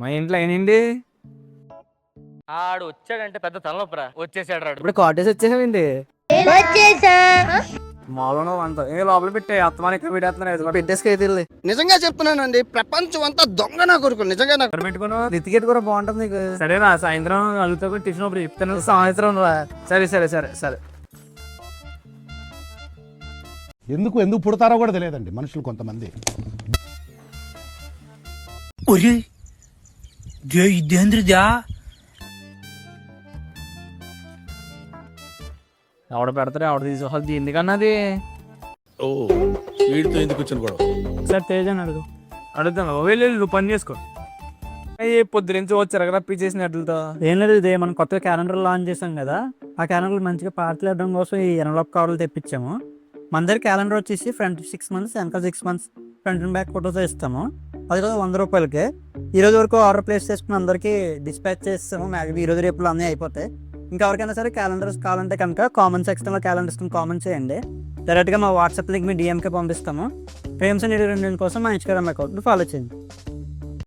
మా ఇంట్లో ఏంటి ఆడు వచ్చాడంటే పెద్ద తలనొప్పరా. వచ్చేసాడు రాడు. ఇప్పుడు కాటేజ్ వచ్చేసామండి. మాలో అంత ఏ లోపల పెట్టే అత్తమాని ఇక్కడ పెట్టేస్తున్నారు పెట్టేసుకైతే నిజంగా చెప్తున్నానండి, ప్రపంచం అంతా దొంగ నా కొడుకు. నిజంగా నాకు పెట్టుకున్నావు రితికెట్ కూడా బాగుంటుంది నీకు. సరేనా సాయంత్రం అలుగుతా కూడా టిఫిన్ ఒకటి చెప్తాను. సాయంత్రం రా. సరే సరే సరే సరే. ఎందుకు పుడతారో కూడా తెలియదండి మనుషులు కొంతమంది. ఎవడ పెడతారు ఎవడ తీసుకోవాలి ఎందుకన్నది. ఓ వీడితో ఎందుకు వచ్చిన గొడవ? సార్ తేజ్ అని అడుగుతాను వెళ్ళి నువ్వు పని చేసుకో. పొద్దు నుంచి వచ్చారు కదా పిచ్చేసినట్లతో. ఏం లేదు, ఇదే మనం కొత్తగా క్యాలెండర్ లాంచ్ చేసాం కదా, ఆ క్యాలెండర్ మంచిగా పార్టీలు ఇవ్వడం కోసం ఈ ఎన్వలప్ కవర్లు తెప్పించాము. మన దగ్గర క్యాలెండర్ వచ్చేసి ఫ్రంట్ 6 months వెనక 6 months ఫ్రంట్ అండ్ బ్యాక్ ఫోటోతో ఇస్తాము. అది కూడా 100 రూపాయలకే. ఈ రోజు వరకు ఆర్డర్ ప్లేస్ చేసుకుని అందరికీ డిస్పాచ్ చేస్తాము. మ్యాక్సిమం ఈ రోజు రేపులో అన్నీ అయిపోతాయి. ఇంకా ఎవరికైనా సరే క్యాలెండర్స్ కావాలంటే కనుక కామెంట్ సెక్షన్లో క్యాలెండర్స్ కామెంట్ చేయండి. డైరెక్ట్గా మా వాట్సాప్ లింక్ మీ డిఎంకే పంపిస్తాము. ఫ్రేమ్స్ అండ్ ఎడిటింగ్ కోసం మా ఇన్స్టాగ్రామ్ అకౌంట్ని ఫాలో చేయండి.